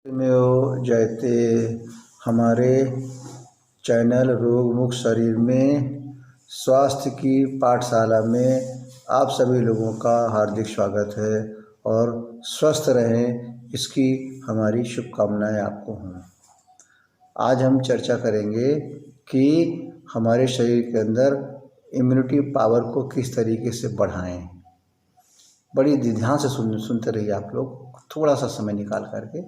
में जयते हमारे चैनल रोग मुक्त शरीर में स्वास्थ्य की पाठशाला में आप सभी लोगों का हार्दिक स्वागत है और स्वस्थ रहें इसकी हमारी शुभकामनाएं आपको हों। आज हम चर्चा करेंगे कि हमारे शरीर के अंदर इम्यूनिटी पावर को किस तरीके से बढ़ाएं। बड़ी ध्यान से सुनते रहिए आप लोग, थोड़ा सा समय निकाल करके,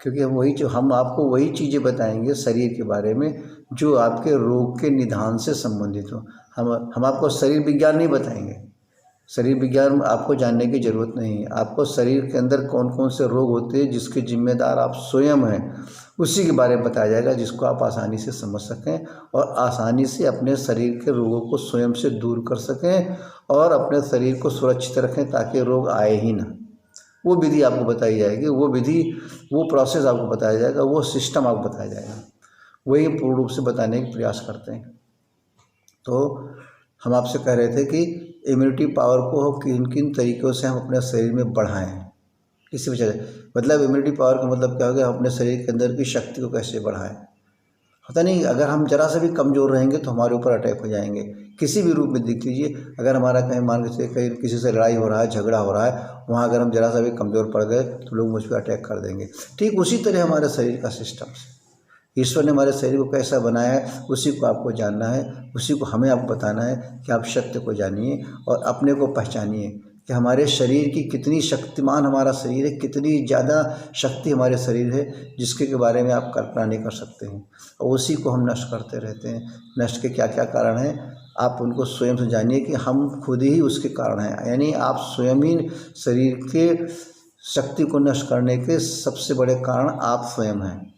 क्योंकि हम आपको वही चीज़ें बताएंगे शरीर के बारे में जो आपके रोग के निदान से संबंधित हो। हम आपको शरीर विज्ञान नहीं बताएंगे। शरीर विज्ञान आपको जानने की ज़रूरत नहीं है। आपको शरीर के अंदर कौन कौन से रोग होते हैं जिसके जिम्मेदार आप स्वयं हैं, उसी के बारे में बताया जाएगा, जिसको आप आसानी से समझ सकें और आसानी से अपने शरीर के रोगों को स्वयं से दूर कर सकें और अपने शरीर को सुरक्षित रखें ताकि रोग आए ही ना। वो विधि आपको बताई जाएगी, वो प्रोसेस आपको बताया जाएगा, वो सिस्टम आपको बताया जाएगा। वही पूर्ण रूप से बताने का प्रयास करते हैं। तो हम आपसे कह रहे थे कि इम्यूनिटी पावर को किन किन तरीक़ों से हम अपने शरीर में बढ़ाएं। इसी वजह से मतलब इम्यूनिटी पावर का मतलब क्या हो गया, हम अपने शरीर के अंदर की शक्ति को कैसे बढ़ाएं। पता नहीं, अगर हम जरा से भी कमज़ोर रहेंगे तो हमारे ऊपर अटैक हो जाएंगे, किसी भी रूप में देख लीजिए। अगर हमारा कहीं किसी से लड़ाई हो रहा है, झगड़ा हो रहा है, वहाँ अगर हम जरा सा भी कमज़ोर पड़ गए तो लोग मुझ पर अटैक कर देंगे। ठीक उसी तरह हमारे शरीर का सिस्टम, ईश्वर ने हमारे शरीर को कैसा बनाया है उसी को आपको जानना है, उसी को हमें आपको बताना है कि आप सत्य को जानिए और अपने को पहचानिए कि हमारे शरीर की कितनी शक्तिमान हमारा शरीर है, कितनी ज़्यादा शक्ति हमारे शरीर है जिसके बारे में आप कल्पना नहीं कर सकते हैं। और उसी को हम नष्ट करते रहते हैं। नष्ट के क्या क्या कारण हैं आप उनको स्वयं से जानिए कि हम खुद ही उसके कारण हैं। यानी आप स्वयं ही शरीर के शक्ति को नष्ट करने के सबसे बड़े कारण आप स्वयं हैं।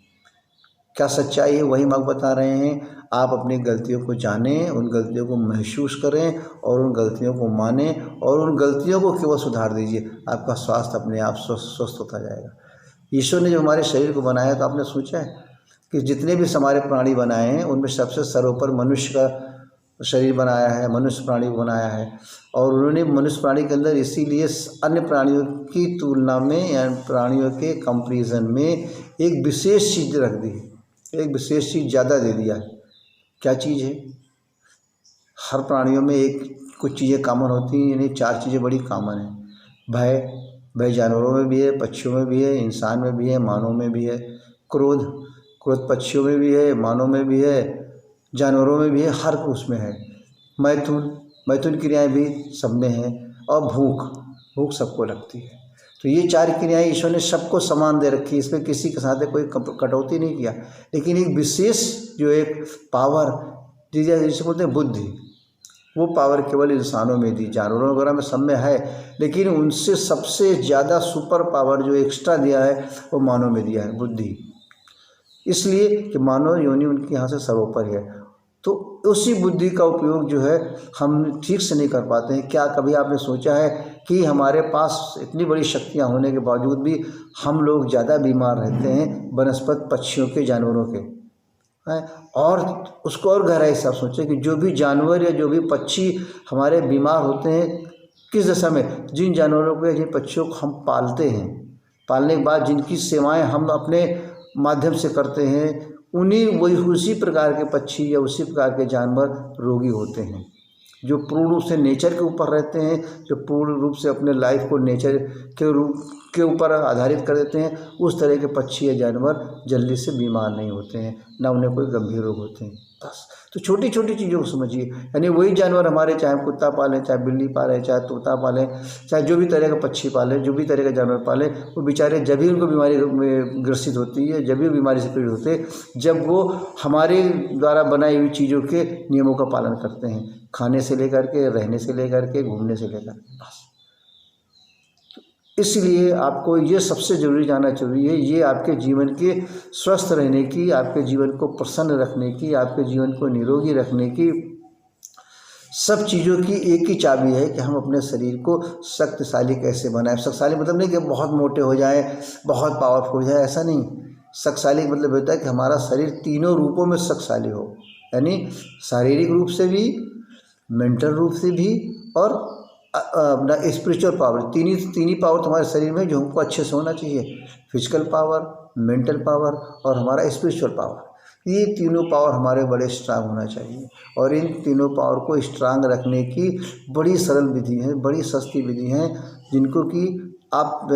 क्या सच्चाई है वही हम आपको बता रहे हैं। आप अपनी गलतियों को जानें, उन गलतियों को महसूस करें और उन गलतियों को मानें और उन गलतियों को केवल सुधार दीजिए। आपका स्वास्थ्य अपने आप स्वस्थ होता जाएगा। ईश्वर ने जो हमारे शरीर को बनाया तो आपने सोचा है कि जितने भी हमारे प्राणी बनाए हैं उनमें सबसे सर्वोपरि मनुष्य का शरीर बनाया है, मनुष्य प्राणी को बनाया है। और उन्होंने मनुष्य प्राणी के अंदर इसीलिए अन्य प्राणियों की तुलना में या प्राणियों के कंपैरिजन में एक विशेष चीज़ रख दी, एक विशेष चीज़ ज़्यादा दे दिया है। क्या चीज़ है? हर प्राणियों में कुछ चीज़ें कॉमन होती हैं, यानी 4 चीज़ें बड़ी कॉमन हैं। भय जानवरों में भी है, पक्षियों में भी है, इंसान में भी है, मानव में भी है। क्रोध पक्षियों में भी है, मानव में भी है, जानवरों में भी है, हर उसमें है। मैथुन क्रियाएँ भी सब में हैं। और भूख सबको लगती है। तो ये 4 क्रियाएँ ईश्वर ने सबको समान दे रखी है, इसमें किसी के साथ कोई कटौती नहीं किया। लेकिन एक विशेष जो एक पावर जिसे बोलते हैं बुद्धि, वो पावर केवल इंसानों में दी, जानवरों वगैरह में सब में है, लेकिन उनसे सबसे ज़्यादा सुपर पावर जो एक्स्ट्रा दिया है वो मानव में दिया है, बुद्धि। इसलिए कि मानव योनि उनके यहाँ से सर्वोपरि है। तो उसी बुद्धि का उपयोग जो है हम ठीक से नहीं कर पाते हैं। क्या कभी आपने सोचा है कि हमारे पास इतनी बड़ी शक्तियाँ होने के बावजूद भी हम लोग ज़्यादा बीमार रहते हैं बनस्पत पक्षियों के, जानवरों के हैं? और उसको और गहराई से आप सोचें कि जो भी जानवर या जो भी पक्षी हमारे बीमार होते हैं किस दशा में, जिन जानवरों को या जिन पक्षियों को हम पालते हैं, पालने के बाद जिनकी सेवाएँ हम अपने माध्यम से करते हैं, उसी प्रकार के पक्षी या उसी प्रकार के जानवर रोगी होते हैं। जो पूर्ण रूप से नेचर के ऊपर रहते हैं, जो पूर्ण रूप से अपने लाइफ को नेचर के ऊपर आधारित कर देते हैं, उस तरह के पक्षी या जानवर जल्दी से बीमार नहीं होते हैं, ना उन्हें कोई गंभीर रोग होते हैं। बस तो छोटी छोटी चीज़ों को समझिए। यानी वही जानवर हमारे, चाहे कुत्ता पालें, चाहे बिल्ली पालें, चाहे तोता पालें, चाहे जो भी तरह का पक्षी पालें, जो भी तरह का जानवर पालें, वो बेचारे जब भी उनको बीमारी में ग्रसित होती है, जब भी बीमारी से पीड़ित होते हैं, जब वो हमारे द्वारा बनाई हुई चीज़ों के नियमों का पालन करते हैं, खाने से लेकर के, रहने से लेकर के, घूमने से लेकर, बस। इसलिए आपको ये सबसे ज़रूरी जानना जरूरी है। ये आपके जीवन के स्वस्थ रहने की, आपके जीवन को प्रसन्न रखने की, आपके जीवन को निरोगी रखने की सब चीज़ों की एक ही चाबी है कि हम अपने शरीर को शक्तिशाली कैसे बनाएं। शक्तिशाली मतलब नहीं कि बहुत मोटे हो जाएं, बहुत पावरफुल हो जाए, ऐसा नहीं। शक्तिशाली मतलब होता है कि हमारा शरीर तीनों रूपों में शक्तिशाली हो, यानी शारीरिक रूप से भी, मेंटल रूप से भी और अपना स्पिरिचुअल पावर। तीन ही पावर तुम्हारे शरीर में जो हमको अच्छे से होना चाहिए। फिजिकल पावर, मेंटल पावर और हमारा स्पिरिचुअल पावर। ये तीनों पावर हमारे बड़े स्ट्रांग होना चाहिए। और इन तीनों पावर को स्ट्रांग रखने की बड़ी सरल विधि है, बड़ी सस्ती विधि है, जिनको कि आप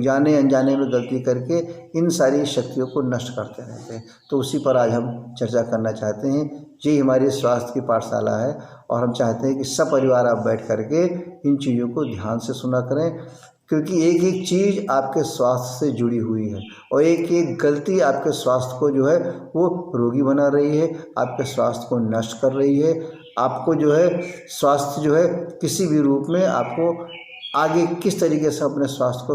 जाने अनजाने में गलती करके इन सारी शक्तियों को नष्ट करते रहते हैं। तो उसी पर आज हम चर्चा करना चाहते हैं। ये हमारी स्वास्थ्य की पाठशाला है और हम चाहते हैं कि सब परिवार आप बैठ करके इन चीज़ों को ध्यान से सुना करें, क्योंकि एक एक चीज़ आपके स्वास्थ्य से जुड़ी हुई है और एक एक गलती आपके स्वास्थ्य को जो है वो रोगी बना रही है, आपके स्वास्थ्य को नष्ट कर रही है। आपको जो है स्वास्थ्य जो है किसी भी रूप में आपको आगे किस तरीके से अपने स्वास्थ्य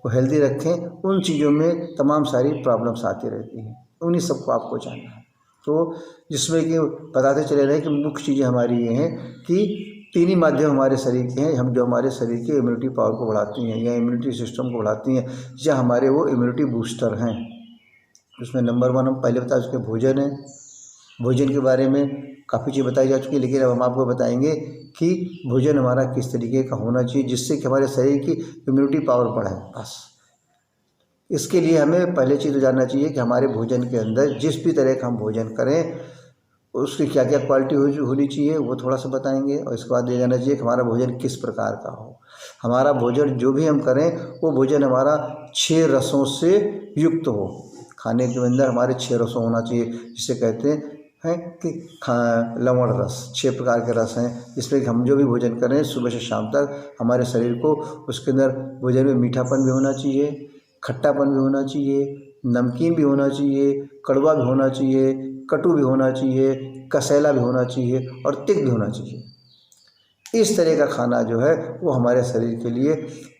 को हेल्दी रखें, उन चीज़ों में तमाम सारी प्रॉब्लम्स आती रहती हैं। उन्हीं सबको आपको जानना है। तो जिसमें कि बताते चले रहे कि मुख्य चीज़ें हमारी ये हैं कि तीन ही माध्यम हमारे शरीर के हैं, हम जो हमारे शरीर की इम्यूनिटी पावर को बढ़ाती हैं या इम्यूनिटी सिस्टम को बढ़ाती हैं, या हमारे वो इम्यूनिटी बूस्टर हैं। उसमें नंबर 1 हम पहले बता चुके भोजन है। भोजन के बारे में काफ़ी चीज़ बताई जा चुकी है, लेकिन अब हम आपको बताएंगे कि भोजन हमारा किस तरीके का होना चाहिए जिससे कि हमारे शरीर की इम्यूनिटी पावर बढ़े। बस इसके लिए हमें पहले चीज़ तो जानना चाहिए कि हमारे भोजन के अंदर जिस भी तरह का हम भोजन करें उसकी क्या क्या क्वालिटी होनी चाहिए, वो थोड़ा सा बताएंगे। और इसके बाद ये जानना चाहिए कि हमारा भोजन किस प्रकार का हो। हमारा भोजन जो भी हम करें वो भोजन हमारा 6 रसों से युक्त हो। खाने के अंदर हमारे 6 रसों होना चाहिए, जिसे कहते हैं कि लवण रस। 6 प्रकार के रस हैं, जिसमें कि हम जो भी भोजन करें सुबह से शाम तक हमारे शरीर को उसके अंदर भोजन में मीठापन भी होना चाहिए, खट्टापन भी होना चाहिए, नमकीन भी होना चाहिए, कड़वा भी होना चाहिए, कटु भी होना चाहिए, कसैला भी होना चाहिए और तिक्त भी होना चाहिए। इस तरह का खाना जो है वो हमारे शरीर के लिए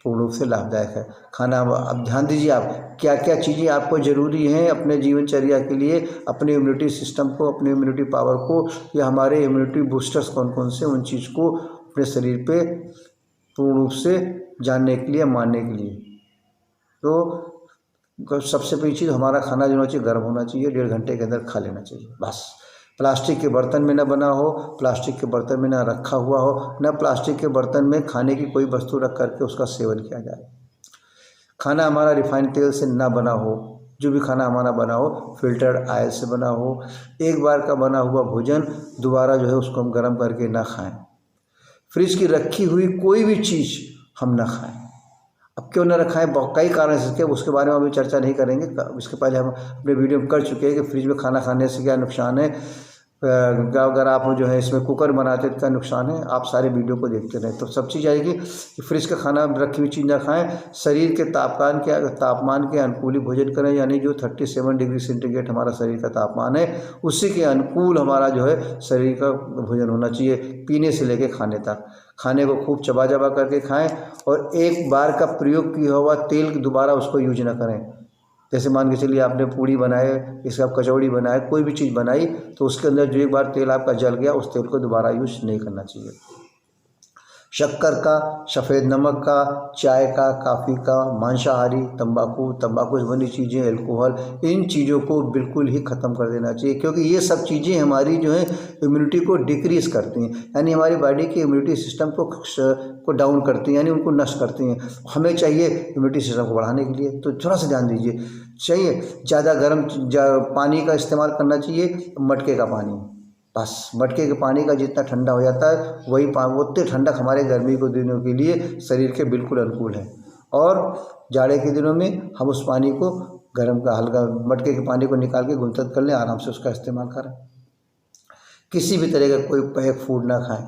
पूर्ण रूप से लाभदायक है। खाना अब ध्यान दीजिए आप क्या क्या चीज़ें आपको ज़रूरी हैं अपने जीवनचर्या के लिए, अपने इम्यूनिटी सिस्टम को, अपने इम्यूनिटी पावर को, या हमारे इम्यूनिटी बूस्टर्स कौन कौन से, उन चीज़ को अपने शरीर पे पूर्ण रूप से जानने के लिए, मानने के लिए। तो सबसे पहली चीज़ हमारा खाना जो होना चाहिए गर्म होना चाहिए, 1.5 घंटे के अंदर खा लेना चाहिए। बस प्लास्टिक के बर्तन में ना बना हो, प्लास्टिक के बर्तन में ना रखा हुआ हो, ना प्लास्टिक के बर्तन में खाने की कोई वस्तु रख करके उसका सेवन किया जाए। खाना हमारा रिफाइंड तेल से ना बना हो, जो भी खाना हमारा बना हो फिल्टर्ड ऑयल से बना हो। एक बार का बना हुआ भोजन दोबारा जो है उसको हम गर्म करके ना खाएं। फ्रिज की रखी हुई कोई भी चीज़ हम ना खाएं। अब क्यों न रखाएं, कई कारण से, उसके बारे में अभी चर्चा नहीं करेंगे। इसके पहले हम अपने वीडियो में कर चुके हैं कि फ्रिज में खाना खाने से क्या नुकसान है। अगर आप जो है इसमें कुकर बनाते तो क्या नुकसान है, आप सारे वीडियो को देखते रहें तो सब चीज़ आएगी। कि फ्रिज का खाना रखी हुई चीज़ ना खाएं। शरीर के तापमान के अनुकूल ही भोजन करें, यानी जो 37 डिग्री सेंटीग्रेड हमारा शरीर का तापमान है उसी के अनुकूल हमारा जो है शरीर का भोजन होना चाहिए। पीने से लेके खाने तक खाने को खूब चबा चबा करके खाएं और एक बार का प्रयोग किया हुआ तेल दोबारा उसको यूज ना करें। जैसे मान के चलिए आपने पूड़ी बनाए, इसका आप कचौड़ी बनाए, कोई भी चीज़ बनाई तो उसके अंदर जो एक बार तेल आपका जल गया उस तेल को दोबारा यूज नहीं करना चाहिए। शक्कर का, सफ़ेद नमक का, चाय का, कॉफ़ी का, मांसाहारी, तंबाकू से बनी चीज़ें, अल्कोहल, इन चीज़ों को बिल्कुल ही ख़त्म कर देना चाहिए, क्योंकि ये सब चीज़ें हमारी जो है इम्यूनिटी को डिक्रीज़ करती हैं, यानी हमारी बॉडी के इम्यूनिटी सिस्टम को डाउन करती हैं, यानी उनको नष्ट करती हैं। हमें चाहिए इम्यूनिटी सिस्टम को बढ़ाने के लिए, तो थोड़ा सा ध्यान दीजिए। चाहिए ज़्यादा गर्म पानी का इस्तेमाल करना चाहिए, मटके का पानी। बस मटके के पानी का जितना ठंडा हो जाता है वही उतने ठंडक हमारे गर्मी के दिनों के लिए शरीर के बिल्कुल अनुकूल है। और जाड़े के दिनों में हम उस पानी को गर्म का हल्का मटके के पानी को निकाल के गुनगुना कर लें, आराम से उसका इस्तेमाल करें। किसी भी तरह का कोई पैक फूड ना खाएं।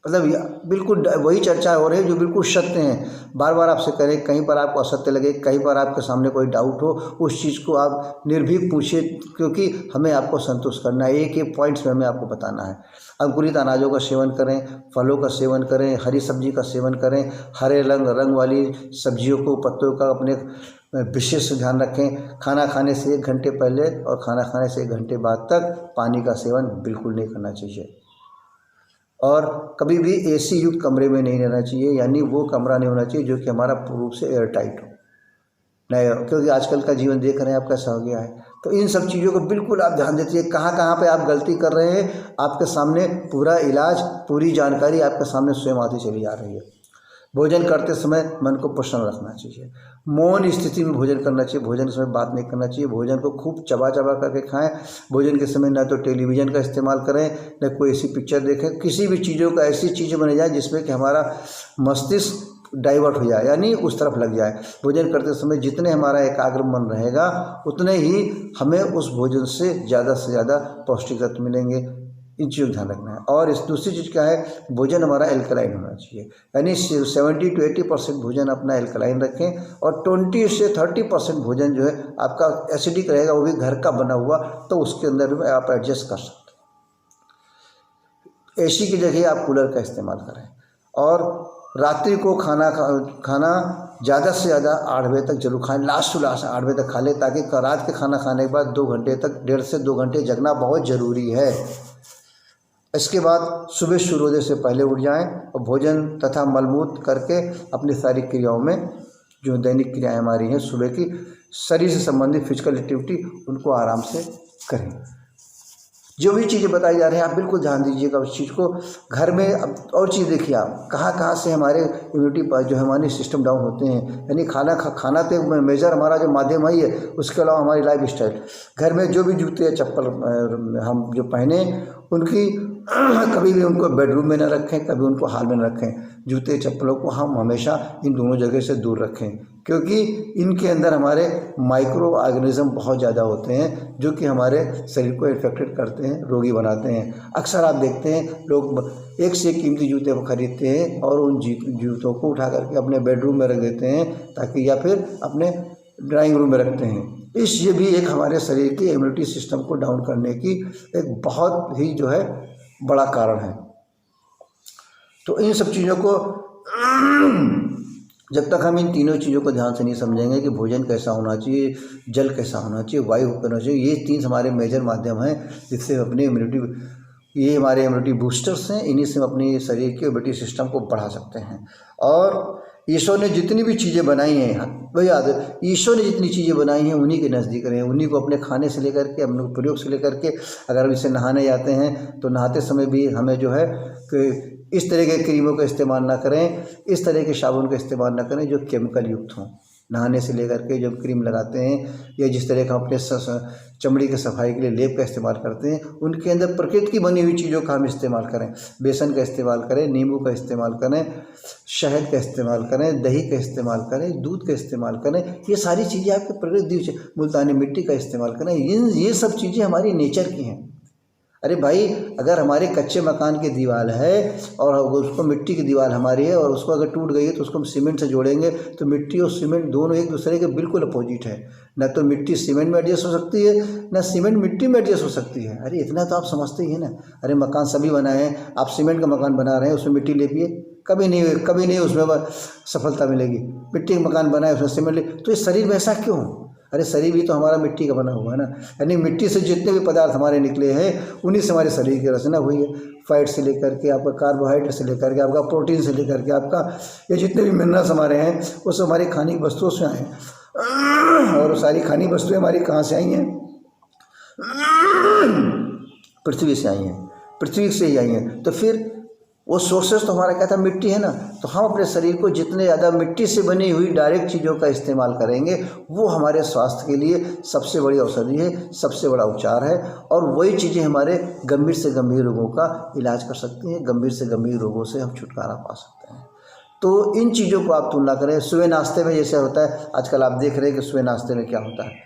मतलब बिल्कुल वही चर्चा हो रही है जो बिल्कुल सत्य हैं। बार बार आपसे करें, कहीं पर आपको असत्य लगे, कहीं पर आपके सामने कोई डाउट हो, उस चीज़ को आप निर्भीक पूछिए, क्योंकि हमें आपको संतुष्ट करना है। एक एक पॉइंट्स में हमें आपको बताना है। अंकुरित अनाजों का सेवन करें, फलों का सेवन करें, हरी सब्जी का सेवन करें, हरे रंग वाली सब्जियों को, पत्तों का अपने विशेष ध्यान रखें। खाना खाने से 1 घंटे पहले और खाना खाने से 1 घंटे बाद तक पानी का सेवन बिल्कुल नहीं करना चाहिए। और कभी भी एसी युक्त कमरे में नहीं रहना चाहिए, यानी वो कमरा नहीं होना चाहिए जो कि हमारा पूर्ण रूप से एयर टाइट हो, नहीं, क्योंकि आजकल का जीवन देख रहे हैं आप कैसा हो गया है। तो इन सब चीज़ों को बिल्कुल आप ध्यान देते, कहाँ कहाँ पे आप गलती कर रहे हैं, आपके सामने पूरा इलाज, पूरी जानकारी आपके सामने स्वयं आती चली जा रही है। भोजन करते समय मन को प्रसन्न रखना चाहिए, मौन स्थिति में भोजन करना चाहिए, भोजन के समय बात नहीं करना चाहिए, भोजन को खूब चबा चबा करके खाएं। भोजन के समय न तो टेलीविज़न का इस्तेमाल करें, न कोई ऐसी पिक्चर देखें, किसी भी चीज़ों का ऐसी चीज़ें बन जाए जिसमें कि हमारा मस्तिष्क डाइवर्ट हो जाए, यानी उस तरफ लग जाए। भोजन करते समय जितने हमारा एकाग्र मन रहेगा उतने ही हमें उस भोजन से ज़्यादा पौष्टिक तत्व मिलेंगे। इन चीज़ों का ध्यान रखना है। और इस दूसरी चीज़ क्या है, भोजन हमारा एल्कलाइन होना चाहिए, यानी 70 to 80% भोजन अपना एल्कलाइन रखें और 20 से 30% भोजन जो है आपका एसिडिक रहेगा, वो भी घर का बना हुआ, तो उसके अंदर में आप एडजस्ट कर सकते हैं। एसी की जगह आप कूलर का इस्तेमाल करें। और रात्रि को खाना ज़्यादा से ज़्यादा 8 बजे तक जरूर खाएं, लास्ट टू लास्ट 8 बजे तक खा लें, ताकि रात के खाना खाने के बाद 2 घंटे तक, 1.5 से 2 घंटे जगना बहुत ज़रूरी है। इसके बाद सुबह सूर्योदय से पहले उठ जाएं और भोजन तथा मलमूत्र करके अपनी सारी क्रियाओं में, जो दैनिक क्रियाएं हमारी हैं सुबह की, शरीर से संबंधित फिजिकल एक्टिविटी, उनको आराम से करें। जो भी चीज़ें बताई जा रही हैं आप बिल्कुल ध्यान दीजिएगा उस चीज़ को। घर में अब और चीज़ देखिए आप, कहाँ से हमारे इम्यूनिटी जो हमारे सिस्टम डाउन होते हैं, यानी खाना तो मेजर हमारा जो माध्यम है, उसके अलावा हमारी लाइफ स्टाइल। घर में जो भी जूते चप्पल हम जो पहने, उनकी कभी भी उनको बेडरूम में न रखें, कभी उनको हॉल में न रखें। जूते चप्पलों को हम हमेशा इन दोनों जगह से दूर रखें, क्योंकि इनके अंदर हमारे माइक्रो ऑर्गेनिज्म बहुत ज़्यादा होते हैं, जो कि हमारे शरीर को इन्फेक्टेड करते हैं, रोगी बनाते हैं। अक्सर आप देखते हैं लोग एक से एक कीमती जूते खरीदते हैं और उन जूतों को उठा करके अपने बेडरूम में रख देते हैं, ताकि, या फिर अपने ड्राइंग रूम में रखते हैं। ये भी एक हमारे शरीर की इम्यूनिटी सिस्टम को डाउन करने की एक बहुत ही जो है बड़ा कारण है। तो इन सब चीज़ों को जब तक हम इन तीनों चीज़ों को ध्यान से नहीं समझेंगे कि भोजन कैसा होना चाहिए, जल कैसा होना चाहिए, वायु होना चाहिए, ये 3 हमारे मेजर माध्यम हैं जिससे अपनी इम्यूनिटी, ये हमारे इम्यूनिटी बूस्टर्स हैं, इन्हीं से हम अपनी शरीर के इम्यूनिटी सिस्टम को बढ़ा सकते हैं। और ईश्वर ने जितनी भी चीज़ें बनाई हैं, वही याद है, ईश्वर ने जितनी चीज़ें बनाई हैं उन्हीं के नज़दीक रहें, उन्हीं को अपने खाने से लेकर के, अपने प्रयोग से लेकर के, अगर हम इसे नहाने जाते हैं तो नहाते समय भी हमें जो है कि इस तरह के क्रीमों का इस्तेमाल ना करें, इस तरह के साबुन का इस्तेमाल ना करें जो केमिकल युक्त हों। नहाने से लेकर के जब क्रीम लगाते हैं, या जिस तरह का अपने चमड़ी की सफाई के लिए लेप का इस्तेमाल करते हैं, उनके अंदर प्रकृति की बनी हुई चीज़ों का हम इस्तेमाल करें। बेसन का इस्तेमाल करें, नींबू का इस्तेमाल करें, शहद का इस्तेमाल करें, दही का इस्तेमाल करें, दूध का इस्तेमाल करें। ये सारी चीज़ें आपके प्रकृति, मुल्तानी मिट्टी का इस्तेमाल करें। ये सब चीज़ें हमारी नेचर की हैं। अरे भाई, अगर हमारे कच्चे मकान की दीवार है और उसको मिट्टी की दीवार हमारी है, और उसको अगर टूट गई है तो उसको हम सीमेंट से जोड़ेंगे, तो मिट्टी और सीमेंट दोनों एक दूसरे के बिल्कुल अपोजिट है। न तो मिट्टी सीमेंट में एडजस्ट हो सकती है, न सीमेंट मिट्टी में एडजस्ट हो सकती है। अरे इतना तो आप समझते ही हैं ना। अरे मकान सभी बनाए हैं, आप सीमेंट का मकान बना रहे हैं, उसमें मिट्टी लेपिए, कभी नहीं उसमें सफलता मिलेगी। मिट्टी का मकान बनाए, उसमें सीमेंट ले, तो ये शरीर में ऐसा क्यों? अरे शरीर भी तो हमारा मिट्टी का बना हुआ है ना, यानी मिट्टी से जितने भी पदार्थ हमारे निकले हैं उन्हीं से हमारे शरीर की रचना हुई है। फैट से लेकर के आपका कार्बोहाइड्रेट से लेकर के आपका प्रोटीन से लेकर के आपका ये जितने भी मिनरल्स हमारे हैं वो सब हमारी खाने की वस्तुओं से आए हैं। और सारी खाने की वस्तुएं हमारी कहाँ से आई हैं? पृथ्वी से आई हैं, पृथ्वी से ही आई हैं। तो फिर वो सोर्सेस तो हमारा क्या था? मिट्टी है ना। तो हम अपने शरीर को जितने ज़्यादा मिट्टी से बनी हुई डायरेक्ट चीज़ों का इस्तेमाल करेंगे, वो हमारे स्वास्थ्य के लिए सबसे बड़ी औषधि है, सबसे बड़ा उपचार है। और वही चीज़ें हमारे गंभीर से गंभीर रोगों का इलाज कर सकती हैं, गंभीर से गंभीर रोगों से हम छुटकारा पा सकते हैं। तो इन चीज़ों को आप तुलना करें। सुबह नाश्ते में जैसे होता है, आजकल आप देख रहे हैं कि सुबह नाश्ते में क्या होता है,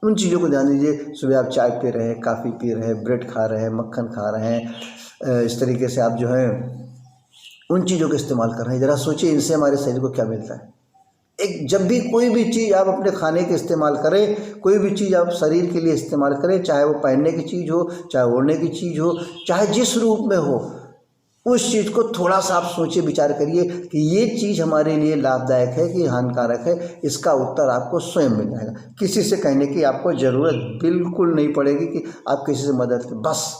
उन चीज़ों को ध्यान दीजिए। सुबह आप चाय पी रहे हैं, काफ़ी पी रहे हैं, ब्रेड खा रहे हैं, मक्खन खा रहे हैं, इस तरीके से आप जो है उन चीज़ों का इस्तेमाल कर रहे हैं। ज़रा सोचिए इनसे हमारे शरीर को क्या मिलता है। एक जब भी कोई भी चीज़ आप अपने खाने के इस्तेमाल करें, कोई भी चीज़ आप शरीर के लिए इस्तेमाल करें, चाहे वो पहनने की चीज़ हो, चाहे ओढ़ने की चीज़ हो, चाहे जिस रूप में हो, उस चीज़ को थोड़ा सा आप सोचिए, विचार करिए कि ये चीज़ हमारे लिए लाभदायक है कि हानिकारक है। इसका उत्तर आपको स्वयं मिल जाएगा। किसी से कहने की आपको ज़रूरत बिल्कुल नहीं पड़ेगी कि आप किसी से मदद करें। बस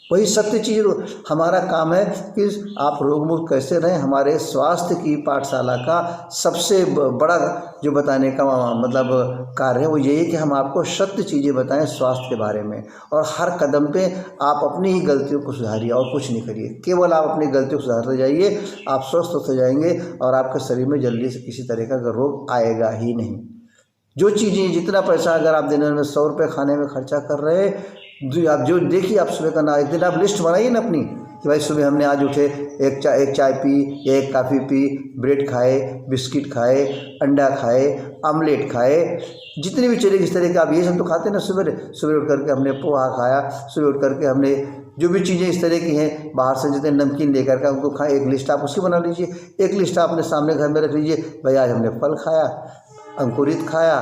वही सत्य चीज़ हमारा काम है कि आप रोग मुक्त कैसे रहें। हमारे स्वास्थ्य की पाठशाला का सबसे बड़ा जो बताने का मतलब कार्य है वो यही है कि हम आपको सत्य चीज़ें बताएं स्वास्थ्य के बारे में, और हर कदम पे आप अपनी ही गलतियों को सुधारिए और कुछ नहीं करिए। केवल आप अपनी गलतियों को सुधारते जाइए, आप स्वस्थ होते जाएंगे और आपके शरीर में जल्दी से किसी तरह का रोग आएगा ही नहीं। जो चीज़ें जितना पैसा अगर आप दिन में 100 रुपये खाने में खर्चा कर रहे हैं, आप जो देखिए, आप सुबह का ना एक दिन आप लिस्ट बनाइए ना अपनी कि भाई सुबह हमने आज उठे एक चाय पी या एक कॉफ़ी पी, ब्रेड खाए, बिस्किट खाए, अंडा खाए, आमलेट खाए, जितनी भी चीज़ें इस तरह के आप ये सब तो खाते हैं ना। सुबह उठ करके हमने पोहा खाया, सुबह उठ करके हमने जो भी चीज़ें इस तरह की हैं बाहर से जितने नमकीन लेकर के उनको खाएं, एक लिस्ट आप उसकी बना लीजिए। एक लिस्ट आप अपने सामने घर में रख लीजिए, भाई आज हमने फल खाया, अंकुरित खाया,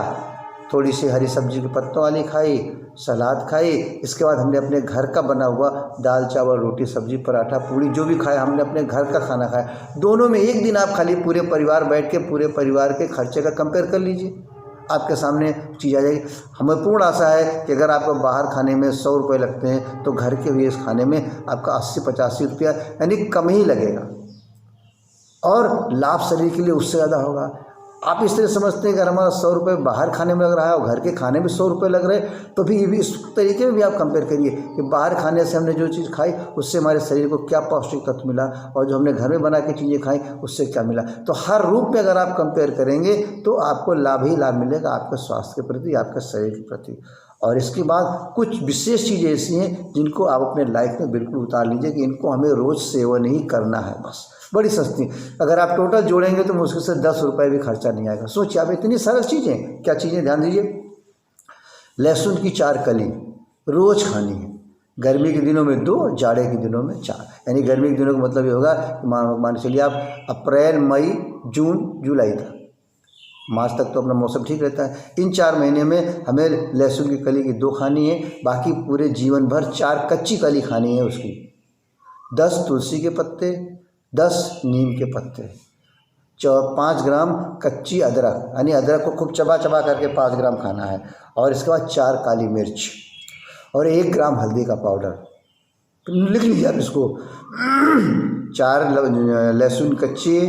थोड़ी सी हरी सब्जी के पत्तों वाली खाई, सलाद खाई, इसके बाद हमने अपने घर का बना हुआ दाल चावल रोटी सब्जी पराठा पूड़ी जो भी खाया हमने अपने घर का खाना खाया। दोनों में एक दिन आप खाली पूरे परिवार बैठ के पूरे परिवार के खर्चे का कंपेयर कर लीजिए, आपके सामने चीज़ आ जाएगी। हमें पूर्ण आशा है कि अगर आपको बाहर खाने में 100 रुपये लगते हैं तो घर के हुए इस खाने में आपका 80-85 रुपया यानी कम ही लगेगा, और लाभ शरीर के लिए उससे ज़्यादा होगा। आप इस तरह समझते हैं कि अगर हमारा 100 रुपये बाहर खाने में लग रहा है और घर के खाने में 100 रुपये लग रहे हैं, तो भी ये भी इस तरीके में भी आप कंपेयर करिए कि बाहर खाने से हमने जो चीज़ खाई उससे हमारे शरीर को क्या पौष्टिक तत्व मिला, और जो हमने घर में बना के चीज़ें खाई उससे क्या मिला। तो हर रूप में अगर आप कंपेयर करेंगे तो आपको लाभ ही लाभ मिलेगा आपके स्वास्थ्य के प्रति, आपके शरीर के प्रति। और इसके बाद कुछ विशेष चीज़ें ऐसी हैं जिनको आप अपने लाइफ में बिल्कुल उतार लीजिए कि इनको हमें रोज़ सेवन ही करना है बस। बड़ी सस्ती, अगर आप टोटल जोड़ेंगे तो मुश्किल से 10 रुपये भी खर्चा नहीं आएगा। सोचिए आप, इतनी सरल चीज़ें, क्या चीज़ें ध्यान दीजिए। लहसुन की 4 कली रोज़ खानी है, गर्मी के दिनों में 2, जाड़े के दिनों में 4। यानी गर्मी के दिनों का मतलब ये होगा कि मान चलिए आप अप्रैल मई जून जुलाई तक, मार्च तक तो अपना मौसम ठीक रहता है। इन 4 महीने में हमें लहसुन की कली की 2 खानी है, बाकी पूरे जीवन भर 4 कच्ची कली खानी है उसकी। 10 तुलसी के पत्ते, 10 नीम के पत्ते, 5 ग्राम कच्ची अदरक, यानी अदरक को खूब चबा चबा करके 5 ग्राम खाना है, और इसके बाद 4 काली मिर्च और 1 ग्राम हल्दी का पाउडर। लिख लीजिए आप इसको। 4 लहसुन कच्ची,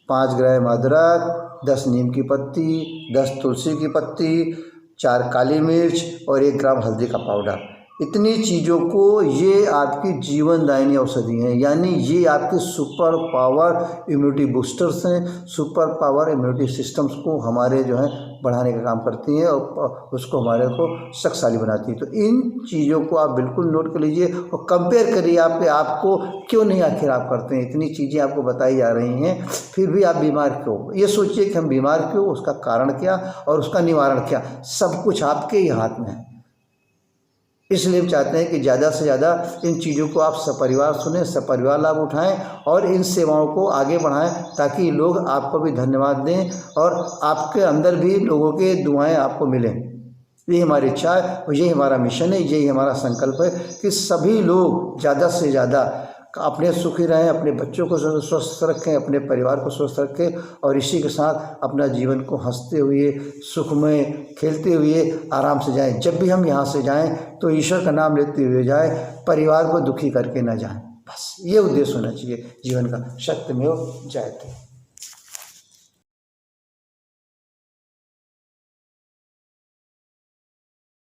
5 ग्राम अदरक, 10 नीम की पत्ती, 10 तुलसी की पत्ती, 4 काली मिर्च और 1 ग्राम हल्दी का पाउडर। इतनी चीज़ों को, ये आपकी जीवनदायिनी औषधि हैं, यानी ये आपके सुपर पावर इम्यूनिटी बूस्टर्स हैं। सुपर पावर इम्यूनिटी सिस्टम्स को हमारे जो है बढ़ाने का काम करती हैं और उसको हमारे को शक्तिशाली बनाती है। तो इन चीज़ों को आप बिल्कुल नोट कर लीजिए और कंपेयर करिए आपको क्यों नहीं आखिर आप करते हैं। इतनी चीज़ें आपको बताई जा रही हैं, फिर भी आप बीमार क्यों। ये सोचिए कि हम बीमार क्यों, उसका कारण क्या और उसका निवारण क्या। सब कुछ आपके ही हाथ में है। इसलिए हम चाहते हैं कि ज़्यादा से ज़्यादा इन चीज़ों को आप सपरिवार सुनें, सपरिवार लाभ उठाएं और इन सेवाओं को आगे बढ़ाएं, ताकि लोग आपको भी धन्यवाद दें और आपके अंदर भी लोगों के दुआएं आपको मिलें। यही हमारी इच्छा है और यही हमारा मिशन है, यही हमारा संकल्प है कि सभी लोग ज़्यादा से ज़्यादा अपने सुखी रहें, अपने बच्चों को स्वस्थ रखें, अपने परिवार को स्वस्थ रखें और इसी के साथ अपना जीवन को हंसते हुए, सुखमय खेलते हुए आराम से जाएं। जब भी हम यहाँ से जाएं तो ईश्वर का नाम लेते हुए जाएं, परिवार को दुखी करके न जाएं। बस ये उद्देश्य होना चाहिए जीवन का। सत्यमेव जयते।